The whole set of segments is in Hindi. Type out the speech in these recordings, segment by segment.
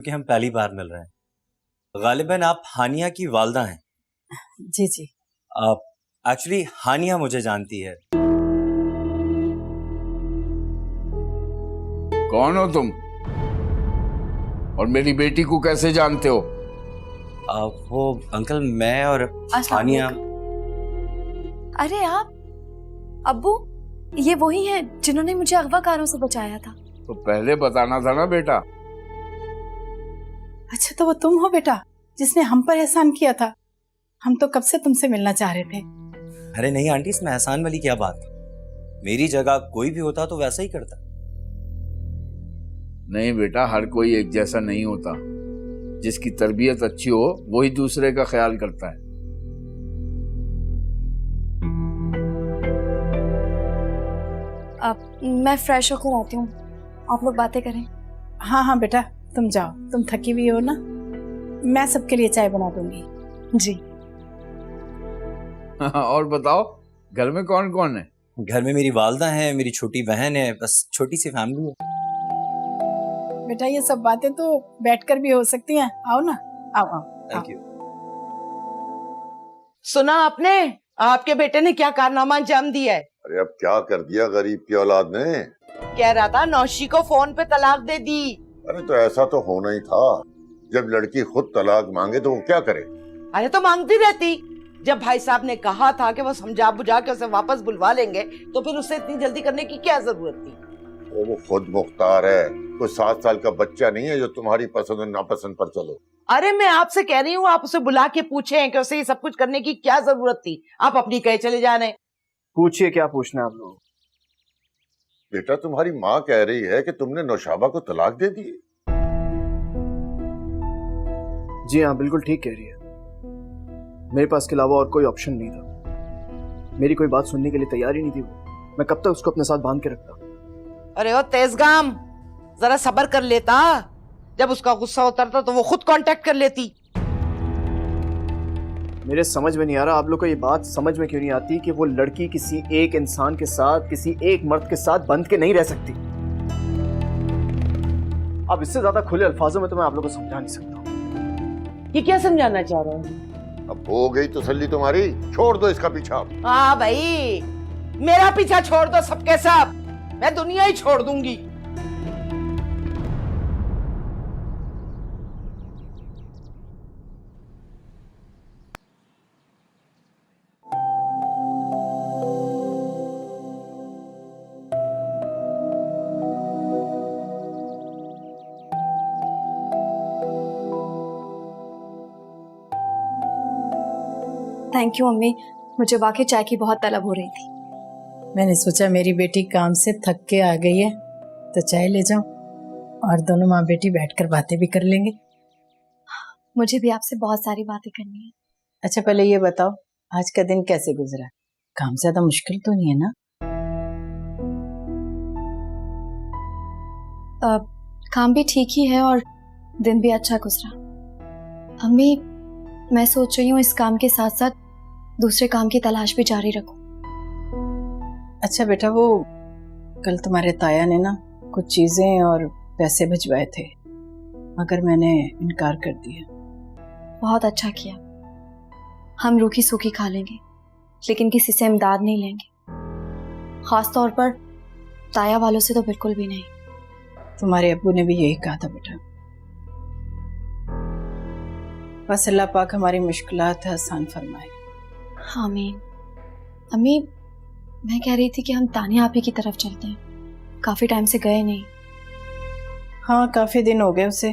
कि हम पहली बार मिल रहे हैं। गालिबन आप हानिया की वालदा हैं। जी जी। एक्चुअली हानिया मुझे जानती है। कौन हो तुम और मेरी बेटी को कैसे जानते हो? वो अंकल, मैं और हानिया। अरे आप अब्बू, ये वही हैं जिन्होंने मुझे अगवाकारों से बचाया था। तो पहले बताना था ना बेटा। अच्छा, तो वो तुम हो बेटा जिसने हम पर एहसान किया था। हम तो कब से तुमसे मिलना चाह रहे थे। अरे नहीं आंटी, इसमें एहसान वाली क्या बात। मेरी जगह कोई भी होता तो वैसा ही करता। नहीं बेटा, हर कोई एक जैसा नहीं होता। जिसकी तरबियत अच्छी हो वही दूसरे का ख्याल करता है। अब मैं फ्रेश होकर आती हूँ, आप लोग बातें करें। हाँ हाँ बेटा, तुम जाओ, तुम थकी हुई हो ना। मैं सबके लिए चाय बना दूंगी। जी। और बताओ, घर में कौन कौन है? घर में मेरी वालदा है, मेरी छोटी बहन है, बस छोटी सी फैमिली है। बेटा ये सब बातें तो बैठकर भी हो सकती हैं। आओ ना, आओ आओ। Thank you. सुना आपने, आपके बेटे ने क्या कारनामा अंजाम दिया है? अरे अब क्या कर दिया गरीब की औलाद ने। कह रहा था नौशी को फोन पे तलाक दे दी। अरे तो ऐसा तो होना ही था। जब लड़की खुद तलाक मांगे तो वो क्या करे? अरे तो मांगती रहती। जब भाई साहब ने कहा था कि वो समझा बुझा के उसे वापस बुलवा लेंगे, तो फिर उसे इतनी जल्दी करने की क्या जरूरत थी? वो खुद मुख्तार है, कोई 7 साल का बच्चा नहीं है जो तुम्हारी पसंद और नापसंद पर चले। अरे मैं आपसे कह रही हूँ, आप उसे बुला के पूछें कि उसे ये सब कुछ करने की क्या जरूरत थी। आप अपनी कहे चले जा रहे। पूछिए, क्या पूछना है आप लोग? बेटा तुम्हारी माँ कह रही है कि तुमने नौशाबा को तलाक दे दी। जी हाँ, बिल्कुल ठीक कह रही है। मेरे पास के अलावा और कोई ऑप्शन नहीं था। मेरी कोई बात सुनने के लिए तैयार ही नहीं थी वो। मैं कब तक उसको अपने साथ बांध के रखता। अरे ओ तेजगाम, जरा सब्र कर लेता। जब उसका गुस्सा उतरता तो वो खुद कांटेक्ट कर लेती। मेरे समझ में नहीं आ रहा, आप लोग को ये बात समझ में क्यों नहीं आती कि वो लड़की किसी एक इंसान के साथ, किसी एक मर्द के साथ बंध के नहीं रह सकती। अब इससे ज्यादा खुले अल्फाजों में तो मैं आप लोगों को समझा नहीं सकता। ये क्या समझाना चाह रहे हैं? अब हो गई तसल्ली तुम्हारी, छोड़ दो इसका पीछा। हाँ भाई, मेरा पीछा छोड़ दो सबके सब। मैं दुनिया ही छोड़ दूंगी। थैंक यू अम्मी, मुझे वाकई चाय की बहुत तलब हो रही थी। मैंने सोचा मेरी बेटी काम से थक के आ गई है तो चाय ले जाऊं और दोनों माँ बेटी बैठकर बातें भी कर लेंगे। मुझे भी आपसे बहुत सारी बातें करनी है। अच्छा पहले ये बताओ, आज का दिन कैसे गुजरा? काम ज्यादा मुश्किल तो नहीं है ना? काम भी ठीक ही है और दिन भी अच्छा गुजरा। अम्मी, मैं सोच रही हूँ इस काम के साथ साथ दूसरे काम की तलाश भी जारी रखूं। अच्छा बेटा, वो कल तुम्हारे ताया ने ना कुछ चीजें और पैसे भिजवाए थे, मगर मैंने इनकार कर दिया। बहुत अच्छा किया। हम रूखी सूखी खा लेंगे लेकिन किसी से इमदाद नहीं लेंगे, खास तौर पर ताया वालों से तो बिल्कुल भी नहीं। तुम्हारे अब्बू ने भी यही कहा था बेटा। बस अल्लाह पाक हमारी मुश्किलात आसान फरमाए। आमीन। अम्मी, मैं कह रही थी कि हम तानिया आपी की तरफ चलते हैं, काफी टाइम से गए नहीं। हाँ, काफी दिन हो गए उसे,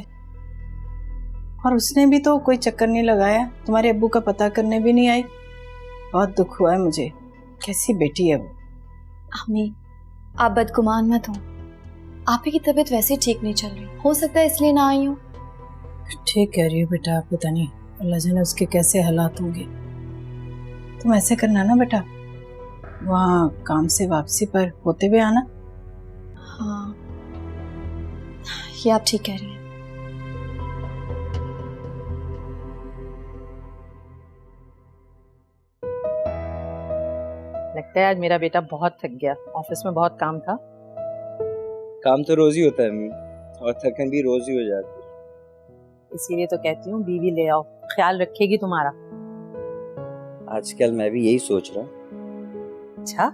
और उसने भी तो कोई चक्कर नहीं लगाया, तुम्हारे अब्बू का पता करने भी नहीं आई। बहुत दुख हुआ है मुझे। कैसी बेटी है वो। अम्मी, आप बदगुमान मत हो। आपी की तबीयत वैसे ही ठीक नहीं चल रही, हो सकता है इसलिए ना आई हूँ। ठीक कह रही हो बेटा, आप पता नहीं अल्लाह जाने उसके कैसे हालात होंगे। तुम ऐसे करना ना बेटा, वहाँ काम से वापसी पर होते हुए आना। हाँ, ये आप ठीक कह रही हैं। लगता है आज मेरा बेटा बहुत थक गया, ऑफिस में बहुत काम था। काम तो रोज ही होता है अम्मी, और थकन भी रोज ही हो जाती है। इसीलिए तो कहती हूँ बीवी ले आओ, ख्याल रखेगी तुम्हारा। आजकल मैं भी यही सोच रहा हूँ। अच्छा,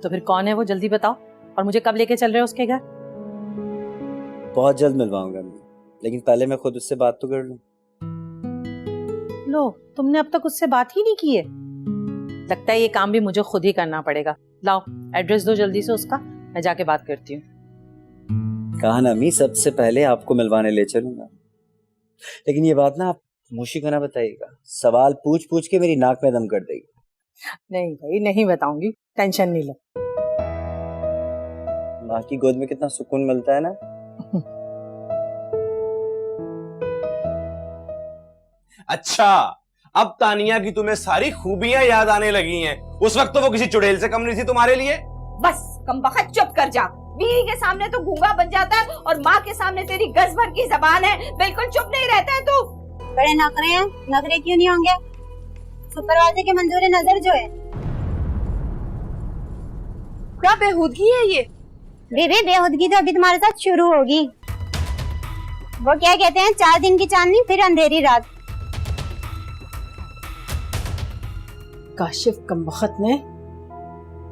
तो फिर कौन है वो, जल्दी बताओ। और मुझे कब लेके चल रहे हो उसके घर? बहुत जल्द मिलवाऊंगा मैं, लेकिन पहले मैं खुद उससे बात तो कर लूं। लो, तुमने अब तक उससे बात ही नहीं की है। लगता है ये काम भी मुझे खुद ही करना पड़ेगा। लाओ एड्रेस दो जल्दी से उसका, मैं जाके बात करती हूँ। कहा ना अम्मी, सबसे पहले आपको मिलवाने ले चलूंगा। लेकिन ये बात ना आप मुशी को ना बताइएगा, सवाल पूछ पूछ के मेरी नाक में दम कर देगी। नहीं भाई, नहीं बताऊंगी, टेंशन नहीं लो। माँ की गोद में कितना सुकून मिलता है ना। अच्छा, अब तानिया की तुम्हें सारी खूबियां याद आने लगी हैं। उस वक्त तो वो किसी चुड़ैल से कम नहीं थी तुम्हारे लिए। बस कमबख्त, चुप कर जा। बीवी के सामने तो गूंगा बन जाता है और माँ के सामने तेरी गज भर की जबान है। बिल्कुल चुप नहीं रहता है तू। बड़े नखरे हैं, नखरे क्यों नहीं होंगे? सुपरवाइजर के मंजूर नजर जो है। क्या बेहूदगी है ये? बीबी, बेहूदगी तो अभी तुम्हारे साथ शुरू होगी। वो क्या कहते हैं, 4 दिन की चांदनी फिर अंधेरी रात। काशिफ कमबख्त ने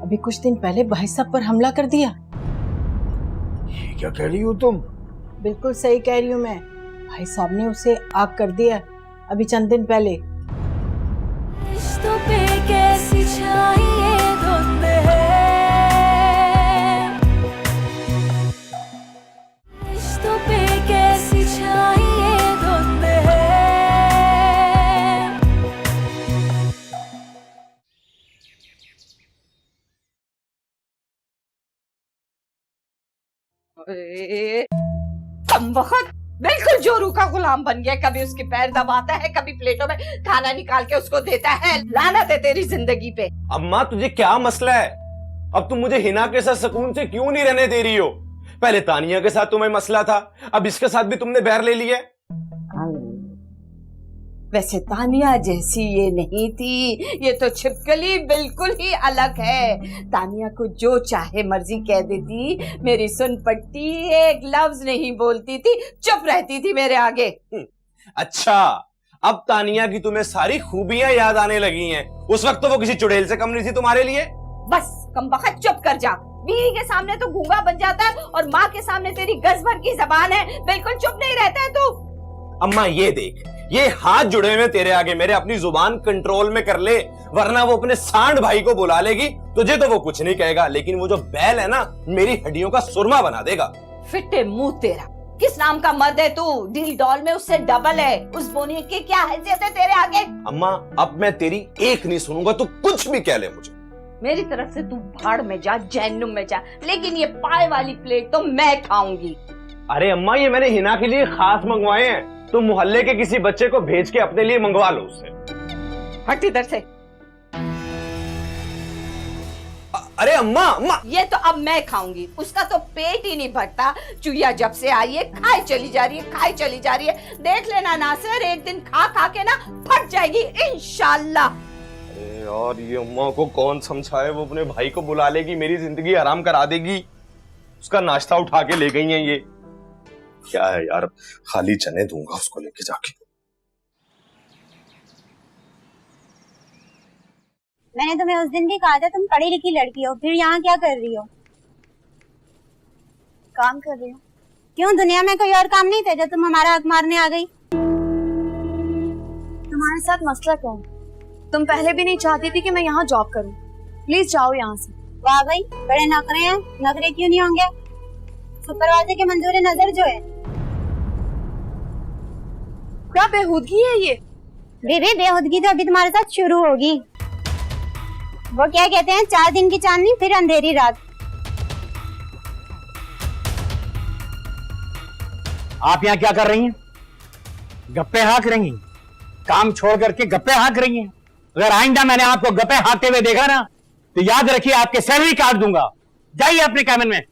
अभी कुछ दिन पहले भाई साहब पर हमला कर दिया। ये क्या कह रही हो तुम? बिल्कुल सही कह रही हूँ मैं। भाई साहब ने उसे आग कर दिया अभी चंद दिन पहले। रिश्तों पे कैसी छाई ये धुंध है, रिश्तों पे कैसी छाई ये धुंध है। कमबख्त बिल्कुल जोरू का गुलाम बन गया। कभी उसके पैर दबाता है, कभी प्लेटों में खाना निकाल के उसको देता है। लानत है तेरी जिंदगी पे। अम्मा, तुझे क्या मसला है? अब तुम मुझे हिना के साथ सुकून से क्यों नहीं रहने दे रही हो? पहले तानिया के साथ तुम्हें मसला था, अब इसके साथ भी तुमने बैर ले लिया है। वैसे तानिया जैसी ये नहीं थी, ये तो छिपकली बिल्कुल ही अलग है। तानिया को जो चाहे मर्जी कह देती, मेरी सुन पट्टी, एक लफ्ज नहीं बोलती थी, चुप रहती थी मेरे आगे। अच्छा, अब तानिया की तुम्हें सारी खूबियां याद आने लगी हैं। उस वक्त तो वो किसी चुड़ैल से कम नहीं थी तुम्हारे लिए। बस कमबख्त, चुप कर जा। बीवी के सामने तो गूंगा बन जाता है और माँ के सामने तेरी गज भर की जबान है। बिल्कुल चुप नहीं रहता है तू। अम्मा ये देख, ये हाथ जुड़े हुए तेरे आगे मेरे, अपनी जुबान कंट्रोल में कर ले, वरना वो अपने सांड भाई को बुला लेगी। तुझे तो वो कुछ नहीं कहेगा, लेकिन वो जो बैल है ना, मेरी हड्डियों का सुरमा बना देगा। फिटे मुंह तेरा, किस नाम का मर्द है तू? डील डॉल में उससे डबल है। उस बोनी की क्या हैसियत है तेरे आगे? अम्मा, अब मैं तेरी एक नहीं सुनूंगा, तू कुछ भी कह ले मुझे। मेरी तरफ से तू भाड़ में जा, जहन्नुम में जा, लेकिन ये पाए वाली प्लेट तो मैं खाऊंगी। अरे अम्मा, ये मैंने हिना के लिए खास मंगवाए हैं, तुम मोहल्ले के किसी बच्चे को भेज के अपने लिए मंगवा लो उससे। हट इधर से। अरे अम्मा, अम्मा, ये तो अब मैं खाऊंगी, उसका तो पेट ही नहीं भरता। चुईया जब से आई है खाए चली जा रही है, खाए चली जा रही है। देख लेना नासिर, एक दिन खा खा के ना फट जाएगी इंशाल्लाह। अरे यार, ये अम्मा को कौन समझाए, वो अपने भाई को बुला लेगी, मेरी जिंदगी आराम करा देगी। उसका नाश्ता उठा के ले गई हैं ये। क्या है यार, खाली चने दूंगा उसको लेके जाके। मैंने तुम्हें उस दिन भी कहा था तुम पढ़ी लिखी लड़की हो, फिर यहाँ क्या कर रही हो? काम कर रही हूँ। क्यों, दुनिया में कोई और काम नहीं था जो तुम हमारा हक मारने आ गई? तुम्हारे साथ मसला क्या है? तुम पहले भी नहीं चाहती थी कि मैं यहाँ जॉब करूँ। प्लीज जाओ यहाँ से। वाह भाई, बड़े नखरे हैं, नखरे क्यों नहीं होंगे? सुपरवाइजर के मंजूर नजर जो है। क्या बेहूदगी है ये? बीबी, बेहूदगी तो अभी तुम्हारे साथ शुरू होगी। वो क्या कहते हैं, 4 दिन की चांदनी फिर अंधेरी रात। आप यहाँ क्या कर रही हैं? गप्पे हाँक रही हैं? काम छोड़ करके गप्पे हाँक रही हैं? अगर आइंदा मैंने आपको गप्पे हाँकते हुए देखा ना, तो याद रखिए आपके सैलरी काट दूंगा। जाइए अपने कैबिन में।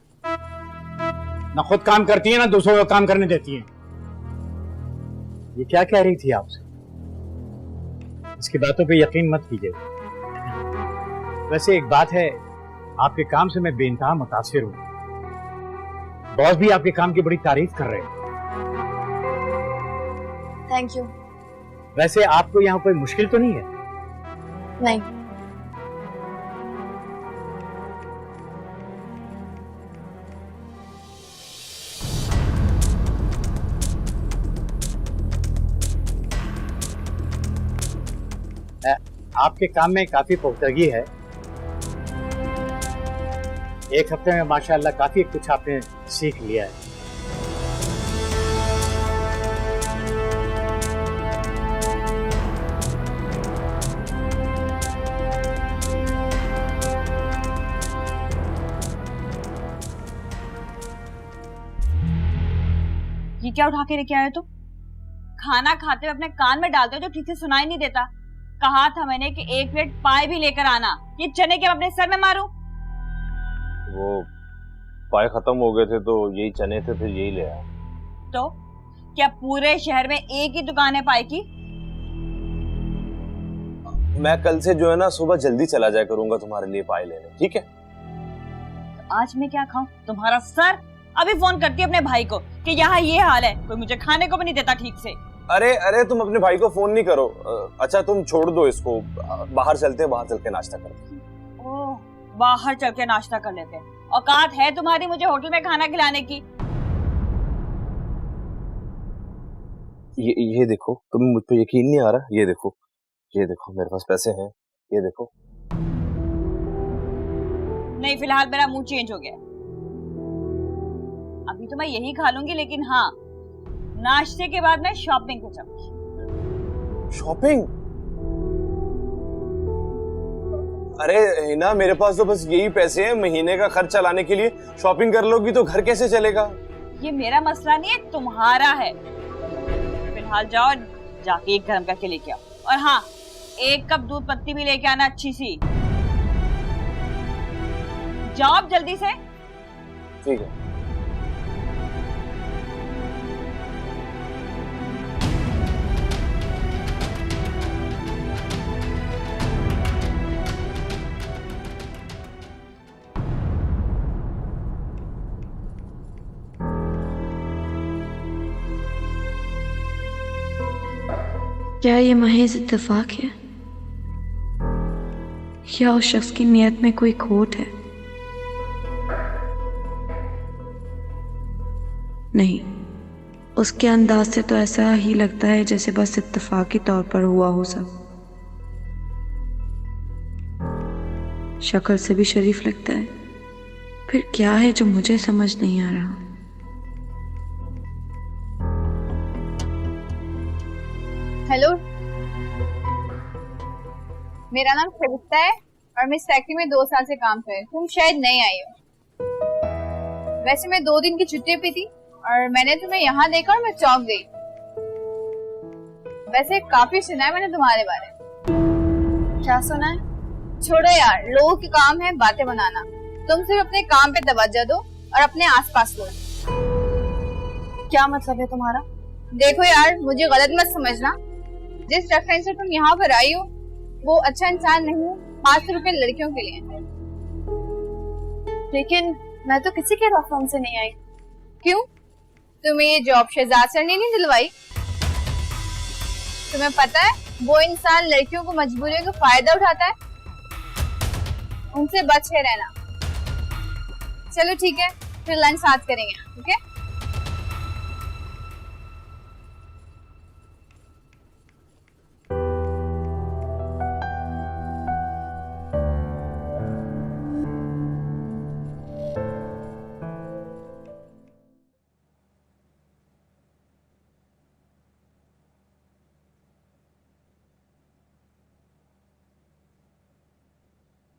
ना खुद काम करती है ना दूसरों को काम करने देती है। ये क्या कह रही थी आपसे? इसकी बातों पे यकीन मत कीजिए। वैसे एक बात है, आपके काम से मैं बेइंतहा मुतासिर हूं। बॉस भी आपके काम की बड़ी तारीफ कर रहे हैं। Thank you. वैसे आपको यहाँ कोई मुश्किल तो नहीं है? नहीं। आपके काम में काफी पुख्तगी है। एक हफ्ते में माशाअल्लाह काफी कुछ आपने सीख लिया है। ये क्या उठा के लेके आए तुम? खाना खाते हुए अपने कान में डालते हो तो ठीक से सुनाई नहीं देता। कहा था मैंने कि 1 प्लेट पाए भी लेकर आना। ये चने के अपने सर में मारूं? वो पाए खत्म हो गए थे तो यही चने थे, फिर यही ले आया। तो क्या पूरे शहर में एक ही दुकान है पाए की? मैं कल से जो है ना सुबह जल्दी चला जाया करूंगा तुम्हारे लिए पाए लेने, ठीक है? तो आज मैं क्या खाऊं? तुम्हारा सर। अभी फोन करती है अपने भाई को कि यहाँ ये हाल है, कोई मुझे खाने को भी नहीं देता ठीक से। अरे अरे तुम अपने भाई को फोन नहीं करो। अच्छा तुम छोड़ दो इसको, बाहर चलते हैं, बाहर चल के नाश्ता करते हैं। ओह, बाहर चल के नाश्ता कर लेते हैं। औकात है तुम्हारी मुझे होटल में खाना खिलाने की? ये देखो, तुम्हें मुझ पे यकीन नहीं आ रहा? ये देखो मेरे पास पैसे हैं, ये देखो। नहीं, फिलहाल मेरा मूड चेंज हो गया। अभी तो मैं यही खा लूंगी, लेकिन हाँ, नाश्ते के बाद मैं शॉपिंग पे चलूंगी। शॉपिंग? अरे हिना, मेरे पास तो बस यही पैसे हैं, महीने का खर्च चलाने के लिए। शॉपिंग कर लोगी तो घर कैसे चलेगा? ये मेरा मसला नहीं है, तुम्हारा है। फिलहाल जाओ, जाके एक गर्म करके लेके आओ। और हाँ, 1 कप दूध पत्ती भी लेके आना अच्छी सी। जाओ अब जल्दी से। ठीक है। क्या ये महज इत्तेफाक है या उस शख्स की नीयत में कोई खोट है? नहीं, उसके अंदाज से तो ऐसा ही लगता है जैसे बस इत्तेफाकी तौर पर हुआ हो सब। शक्ल से भी शरीफ लगता है, फिर क्या है जो मुझे समझ नहीं आ रहा। हेलो, मेरा नाम कविता है और मैं इस फैक्ट्री में 2 साल से काम कर रही हूँ। तुम शायद नहीं आई हो। वैसे मैं 2 दिन की छुट्टी पे थी और मैंने तुम्हें यहाँ देखा और मैं चौंक गई। वैसे काफी सुना है मैंने तुम्हारे बारे में। क्या सुना है? छोड़ो यार, लोगों के काम है बातें बनाना। तुम सिर्फ अपने काम पे तवज्जो दो और अपने आसपास लो। क्या मतलब है तुम्हारा? देखो यार, मुझे गलत मत समझना। जिस रेफरेंस से तुम यहाँ पर आई हो वो अच्छा इंसान नहीं है, खास तौर पे लड़कियों के लिए। लेकिन मैं तो किसी के रेफरेंस से नहीं आई। क्यों? तुम्हें ये जॉब शहजाद सर ने नहीं दिलवाई? तुम्हें पता है वो इंसान लड़कियों को मजबूरियों का फायदा उठाता है। उनसे बच के रहना। चलो ठीक है, फिर लंच साथ करेंगे, ओके?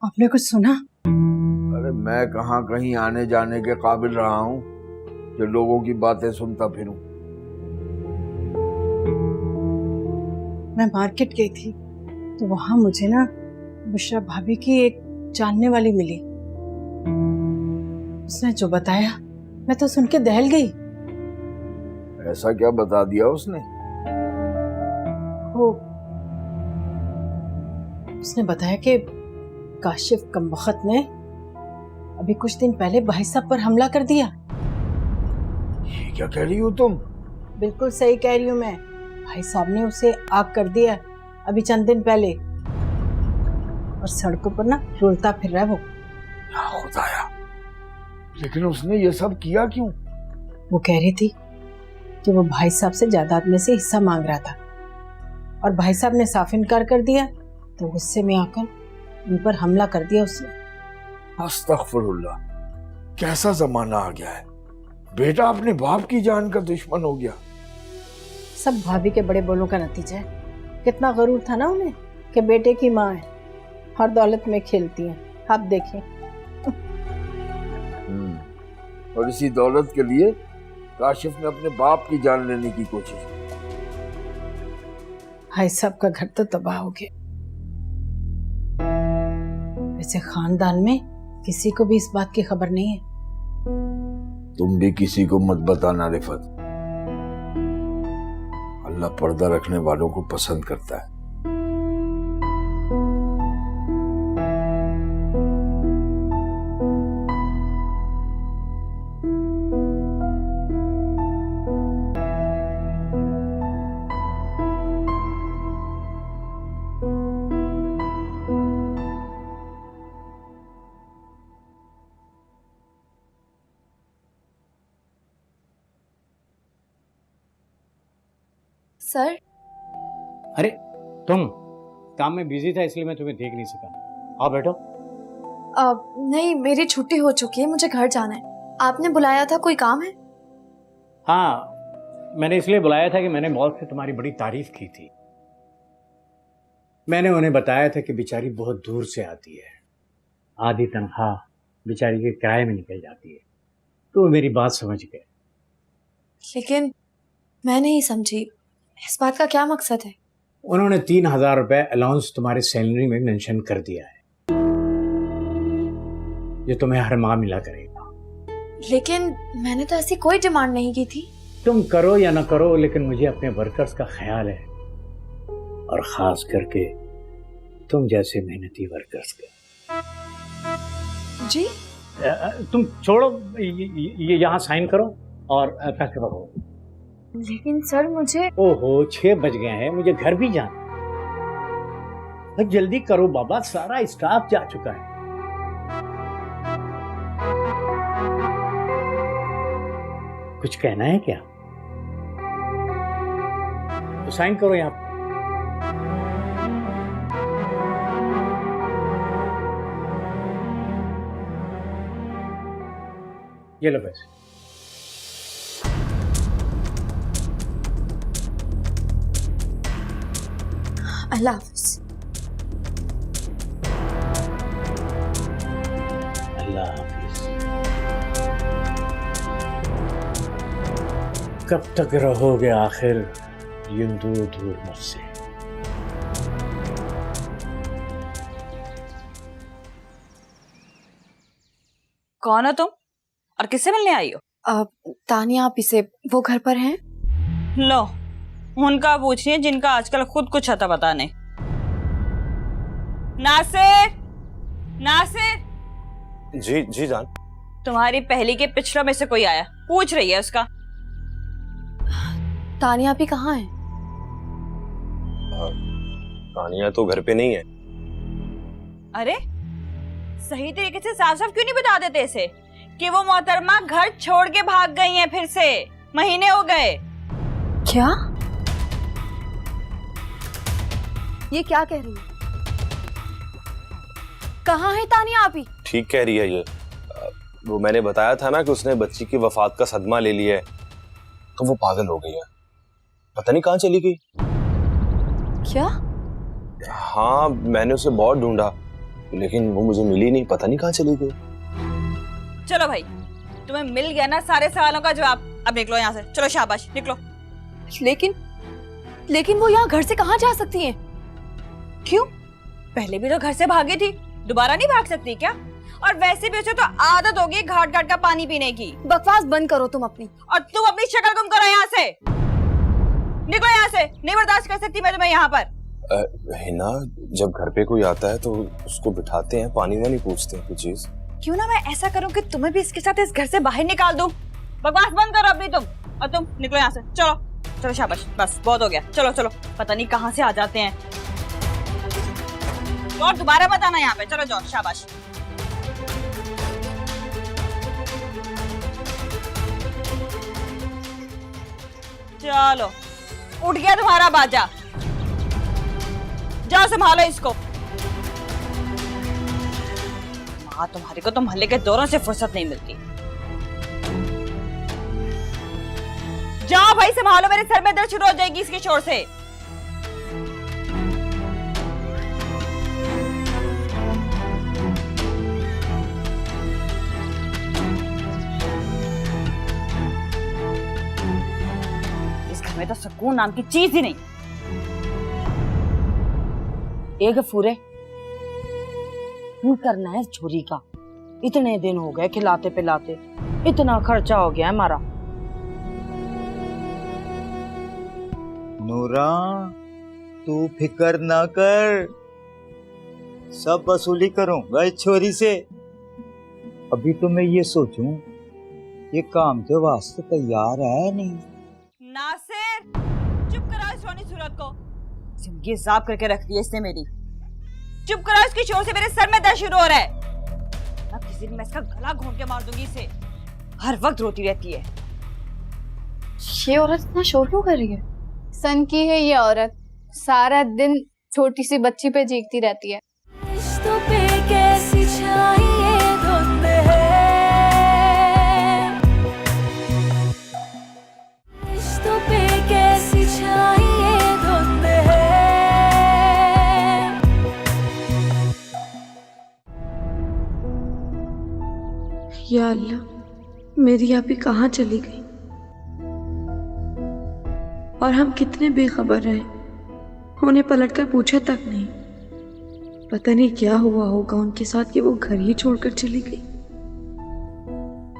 आपने कुछ सुना? अरे मैं कहाँ कहीं आने जाने के काबिल रहा हूँ जो लोगों की बातें सुनता फिरूं। मैं मार्केट गई थी तो वहां मुझे ना बुशरा भाभी की एक जानने वाली मिली। उसने जो बताया मैं तो सुन के दहल गई। ऐसा क्या बता दिया उसने? उसने बताया कि काशिफ कमबख्त ने अभी कुछ दिन पहले भाई साहब पर हमला कर दिया। ये क्या कह रही हो तुम? बिल्कुल सही कह रही हूँ मैं। भाई साहब ने उसे आग कर दिया अभी चंद दिन पहले, और सड़कों पर ना रुलता फिर रहा है वो। खुदाया, लेकिन उसने ये सब किया क्यों? वो कह रही थी कि वो भाई साहब से जायदाद में से हिस्सा मांग रहा था, और भाई साहब ने साफ इनकार कर दिया, तो गुस्से में आकर उन पर हमला कर दिया उसने। अस्तगफिरुल्लाह, कैसा जमाना आ गया है, बेटा अपने बाप की जान का दुश्मन हो गया। सब भाभी के बड़े बोलों का नतीजा है। कितना गरूर था ना उन्हें कि बेटे की माँ है, हर दौलत में खेलती है। आप देखें। और इसी दौलत के लिए काशिफ ने अपने बाप की जान लेने की कोशिश की। भाई साहब का घर तो तबाह हो गया। वैसे खानदान में किसी को भी इस बात की खबर नहीं है। तुम भी किसी को मत बताना रिफत, अल्लाह पर्दा रखने वालों को पसंद करता है। सर, अरे तुम, काम में बिजी था इसलिए मैं तुम्हें देख नहीं सका। आओ बैठो। नहीं, मेरी छुट्टी हो चुकी है, मुझे घर जाना है। आपने बुलाया था, कोई काम है? हाँ, मैंने इसलिए बुलाया था कि मैंने बॉस से तुम्हारी बड़ी तारीफ की थी। मैंने उन्हें बताया था कि बेचारी बहुत दूर से आती है, आधी तनख्वाह बेचारी के किराए में निकल जाती है, तो मेरी बात समझ गए। लेकिन मैं नहीं समझी, इस बात का क्या मकसद है? उन्होंने 3000 रुपए अलाउंस तुम्हारे सैलरी में मेंशन कर दिया है, जो तुम्हें हर माह मिला करेगा। लेकिन मैंने तो ऐसी कोई डिमांड नहीं की थी। तुम करो या ना करो, लेकिन मुझे अपने वर्कर्स का ख्याल है, और खास करके तुम जैसे मेहनती वर्कर्स का। जी? तुम छोड़ो, ये यहाँ साइन करो और पैसे भरो। लेकिन सर मुझे। ओहो, 6 बज गए हैं, मुझे घर भी जाना। भाई जल्दी करो बाबा, सारा स्टाफ जा चुका है। कुछ कहना है क्या? तो साइन करो यहाँ। ये लो पैसे। अल्लाह हाफ़िज़। अल्लाह हाफ़िज़। कब तक रहोगे आखिर यूं दूर दूर मुझसे? कौन हो तुम और किससे मिलने आई हो? तानिया आप इसे, वो घर पर हैं? लो, उनका पूछिए जिनका आजकल खुद कुछ आता पता नहीं। नासिर, नासिर। जी जी जान। तुम्हारी पहली के पिछड़ों में से कोई आया, पूछ रही है उसका। तानिया आप ही कहाँ है? तानिया तो घर पे नहीं है। अरे सही तरीके से साफ साफ क्यों नहीं बता देते इसे कि वो मोहतरमा घर छोड़ के भाग गई हैं, फिर से महीने हो गए। क्या? ये क्या कह रही है? कहाँ है तानिया आप ही? ठीक कह रही है ये। वो मैंने बताया था ना कि उसने बच्ची की वफात का सदमा ले लिया है, तो वो पागल हो गई है। पता नहीं कहाँ चली गई। क्या? हाँ, मैंने उसे बहुत ढूंढा, लेकिन वो मुझे मिली नहीं, पता नहीं कहाँ चली गई। चलो भाई, तुम्हें मिल गया ना सारे सवालों का जवाब। अब निकलो यहाँ से, चलो शाबाश निकलो। लेकिन वो यहाँ घर से कहाँ जा सकती हैं? क्यों? पहले भी तो घर से भागी थी, दोबारा नहीं भाग सकती क्या? और वैसे भी उसे तो आदत होगी घाट घाट का पानी पीने की। बकवास बंद करो तुम अपनी, और तुम अपनी शक्ल गुम करो यहाँ से। निकलो यहाँ से, नहीं बर्दाश्त कर सकती मैं तुम्हें यहाँ पर। हिना, जब घर पे कोई आता है तो उसको बिठाते हैं, पानी वानी पूछते हैं, कुछ चीज। क्यों ना मैं ऐसा करूँ कि तुम्हें भी इसके साथ इस घर से बाहर निकाल दूं। बकवास बंद करो अपनी तुम, और तुम निकलो यहाँ से। चलो चलो शाबाश, बस बहुत हो गया, चलो चलो। पता नहीं कहाँ से आ जाते हैं। और दोबारा मत आना यहाँ पे, चलो जाओ, शाबाश। चलो उठ गया तुम्हारा बाजा, जाओ संभालो इसको। माँ तुम्हारी को तो मोहल्ले के दौरों से फुर्सत नहीं मिलती। जाओ भाई संभालो, मेरे सर में दर्द शुरू हो जाएगी इसके शोर से। इस घर में तो सुकून नाम की चीज ही नहीं। एक फूरे करना है छोरी का, इतने दिन हो गए खिलाते पिलाते, इतना खर्चा हो गया है हमारा। नूरा तू फिक्र ना कर, सब वसूली करूंगा इस छोरी से। अभी तो मैं ये सोचूं ये काम के वास्ते तैयार है नहीं। नासिर चुप कराओ इस रोनी सूरत को, जिंदगी साफ करके रख दी इसने मेरी। चुप कराओ, इसकी शोर से मेरे सर में दर्द शुरू हो रहा है। ना किसी दिन मैं इसका गला घोंट के मार दूंगी इसे, हर वक्त रोती रहती है। ये औरत इतना शोर क्यों कर रही है? सन की है ये औरत, सारा दिन छोटी सी बच्ची पे चीखती रहती है। रिश्तों पे कैसी छाई धुंध है, रिश्तों पे कैसी छाई धुंध है। या अल्लाह, मेरी आपी कहाँ चली गई और हम कितने बेखबर रहे, उन्हें पलटकर पूछा तक नहीं। पता नहीं क्या हुआ होगा उनके साथ कि वो घर ही छोड़कर चली गई।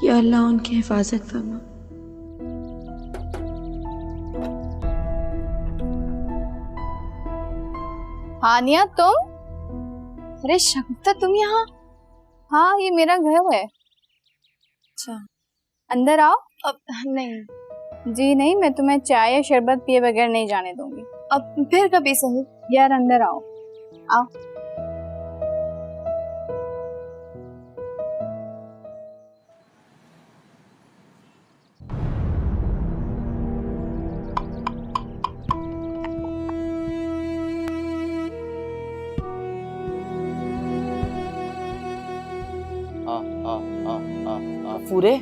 या अल्लाह उनकी हिफाजत फरमा। हानिया तुम? अरे शगुफ्ता तुम यहाँ? हाँ ये मेरा घर है। अच्छा अंदर आओ। अब नहीं जी नहीं, मैं तुम्हें चाय या शरबत पिए बगैर नहीं जाने दूंगी। अब फिर कभी सही। यार अंदर आओ, आओ। फूरे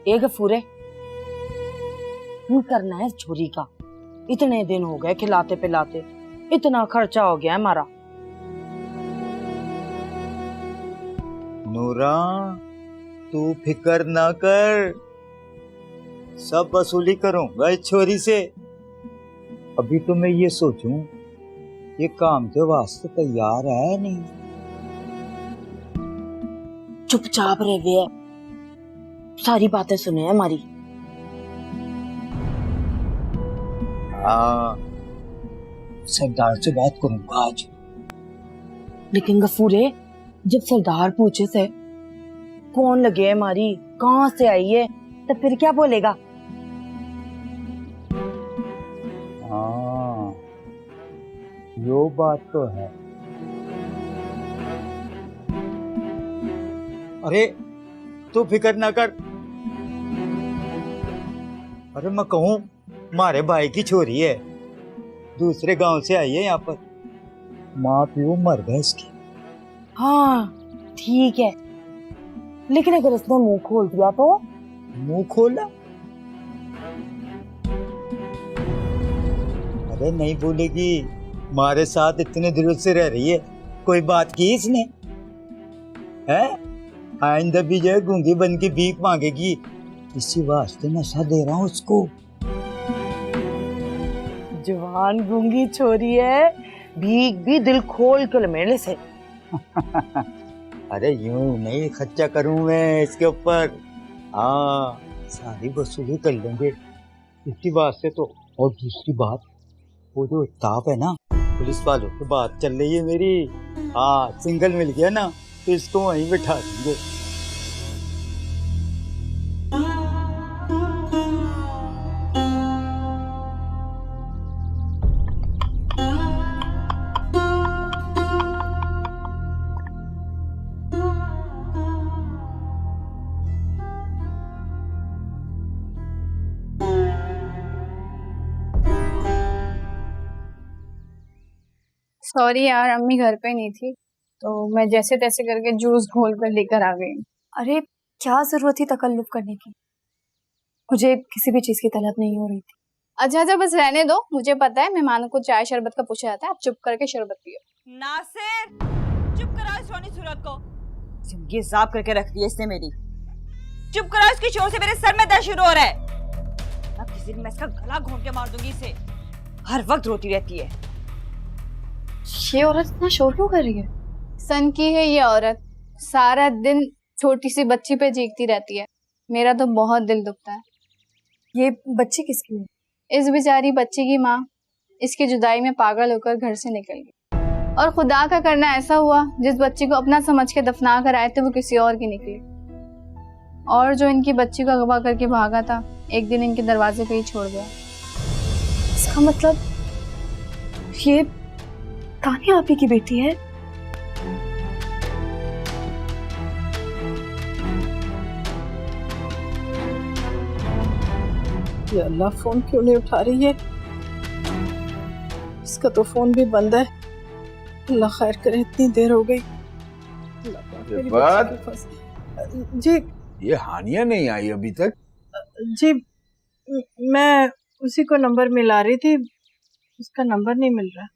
एक फूरे करना है छोरी का, इतने दिन हो गए खिलाते पिलाते, इतना खर्चा हो गया है हमारा। नूरा तू फिक्र ना कर, सब वसूली करूंगा इस छोरी से। अभी तो मैं ये सोचूं ये काम के वास्ते तैयार है नहीं। चुपचाप रह गए, सारी बातें सुने हमारी। हाँ सरदार से बात करूंगा आज। लेकिन गफूरे जब सरदार पूछे से कौन लगे हमारी, कहाँ से आई है, तो फिर क्या बोलेगा? हाँ यो बात तो है। अरे तू फिक्र ना कर। अरे मैं कहूँ मारे भाई की छोरी है, दूसरे गांव से आई है यहाँ पर, माँ प्यो मर गए इसके। हाँ ठीक है, लेकिन अगर इसने मुंह खोल दिया तो? मुंह खोला? अरे नहीं बोलेगी, हमारे साथ इतने दिनों से रह रही है, कोई बात की इसने है? आइंदा भी जो है गूंगी बन के भीख मांगेगी, इसी वास्ते नशा दे रहा हूँ उसको। जवान गूंगी छोरी है, भीख भी दिल खोल के मेरे से। अरे यूं नहीं खर्चा करूं मैं इसके ऊपर, हाँ सारी वसूली कर लेंगे इसकी बात से तो। और दूसरी बात, वो जो ताप है ना पुलिस वालों से बात चल रही है मेरी, हाँ सिंगल मिल गया ना तो इसको वहीं बिठा देंगे। सॉरी यार, अम्मी घर पे नहीं थी तो मैं जैसे तैसे करके जूस घोल कर लेकर आ गई। अरे क्या जरूरत थी तकल्लुफ करने की, मुझे किसी भी चीज की तलब नहीं हो रही थी। अच्छा बस रहने दो, मुझे पता है मेहमानों को चाय शरबत का पूछा जाता है, आप चुप करके शरबत पियो। नासिर, चुप करा इस रोनी सूरत को। जिंदगी साफ करके रख दी इसने मेरी। चुप करा, इसकी शोर से मेरे सर में दर्द शुरू हो रहा है। अब किसी दिन मैं इसका गला घोंट के मार दूंगी इसे। हर वक्त रोती रहती है। ये औरत इतना शोर क्यों कर रही है? सन की है ये औरत, सारा दिन छोटी सी बच्ची पे चीखती रहती है। मेरा तो बहुत दिल दुखता है। ये बच्ची किसकी है? इस बेचारी बच्ची की माँ इसकी जुदाई में पागल होकर घर से निकल गई और खुदा का करना ऐसा हुआ, जिस बच्ची को अपना समझ के दफना कर आए थे वो किसी और की निकली। और जो इनकी बच्ची को अगवा करके भागा था, एक दिन इनके दरवाजे पे ही छोड़ गया। इसका मतलब ये तानिया आपी की बेटी है? ये अल्लाह, फोन क्यों नहीं उठा रही है? इसका तो फोन भी बंद है। अल्लाह खैर करे, इतनी देर हो गई। जी ये हानिया नहीं आई अभी तक? जी मैं उसी को नंबर मिला रही थी, उसका नंबर नहीं मिल रहा।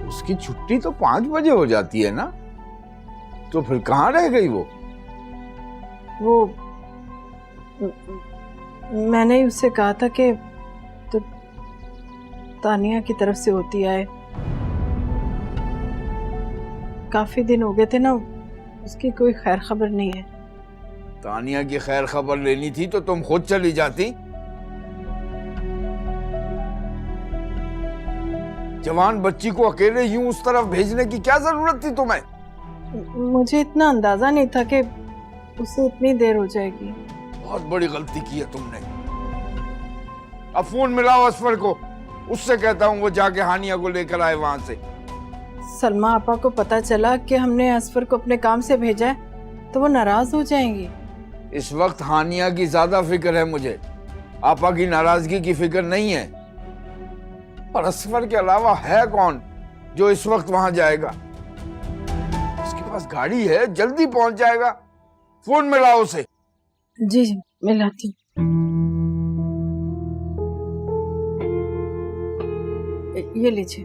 उसकी छुट्टी तो 5 बजे हो जाती है ना, तो फिर कहाँ रह गई वो? मैंने ही उससे कहा था कि तो तानिया की तरफ से होती आए। काफी दिन हो गए थे ना, उसकी कोई खैर खबर नहीं है। तानिया की खैर खबर लेनी थी तो तुम खुद चली जाती। जवान बच्ची को अकेले यूं उस तरफ भेजने की क्या जरूरत थी तुम्हें? मुझे इतना अंदाजा नहीं था कि उसे इतनी देर हो जाएगी। बहुत बड़ी गलती की है तुमने। अब फोन मिलाओ असफर को, उससे कहता हूँ वो जाके हानिया को लेकर आए वहां से। सलमा आपा को पता चला कि हमने असफर को अपने काम से भेजा है तो वो नाराज हो जाएंगी। इस वक्त हानिया की ज्यादा फिक्र है मुझे, आपा की नाराजगी की फिक्र नहीं है। और असफर के अलावा है कौन जो इस वक्त वहां जाएगा? उसके पास गाड़ी है, जल्दी पहुंच जाएगा। फोन मिलाओ उसे। जी जी मिलाती हूँ। ये लीजिए।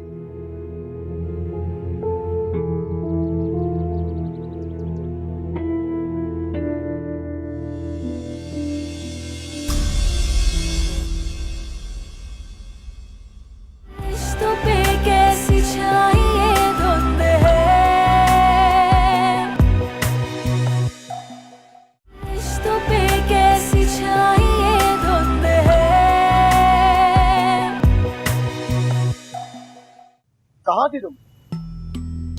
रिश्तों पे कैसी छाई ये धुंध है, रिश्तों पे कैसी छाई ये धुंध है। कहाँ थी तुम?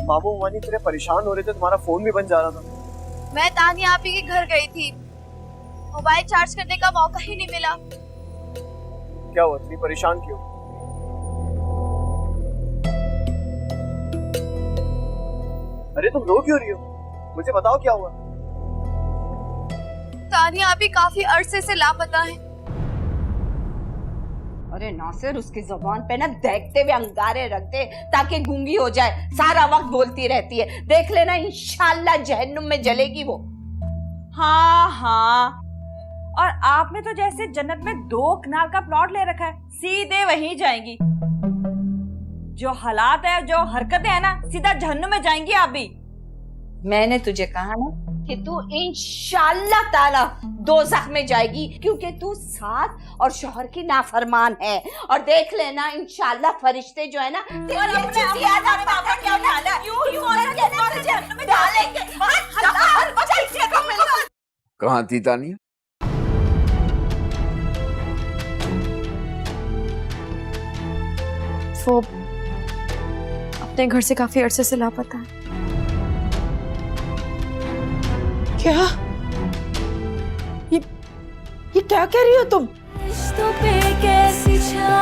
मामू मानी तेरे परेशान हो रहे थे, तुम्हारा फोन भी बंद जा रहा था। मैं तानिया आपी के घर गई थी, मोबाइल चार्ज करने का मौका ही नहीं मिला। क्या हुआ, इतनी परेशान क्यों? अरे तुम रो क्यों रही हो? मुझे बताओ क्या हुआ। तानिया आपी काफी अरसे से लापता है। अरे नासिर, उसकी जुबान पे ना देखते हुए अंगारे रख दे ताकि गूंगी हो जाए। सारा वक्त बोलती रहती है, देख लेना इंशाल्लाह जहन्नुम में जलेगी वो। हाँ हाँ, और आपने तो जैसे जन्नत में 2 कनाल का प्लॉट ले रखा है, सीधे वहीं जाएंगी। जो हालात है, जो हरकतें है ना, सीधा जहन्नुम में जाएंगी आप भी। मैंने तुझे कहा ना कि तू इंशाल्लाह ताला दोज़ख में जाएगी, क्योंकि तू सास और शौहर की नाफरमान है। और देख लेना इंशाल्लाह फरिश्ते जो है ना कहाँ थी तानिया? वो अपने घर से काफी अरसे से लापता है। क्या? ये क्या कह रही हो तुम? रिश्तों पे कैसी छाई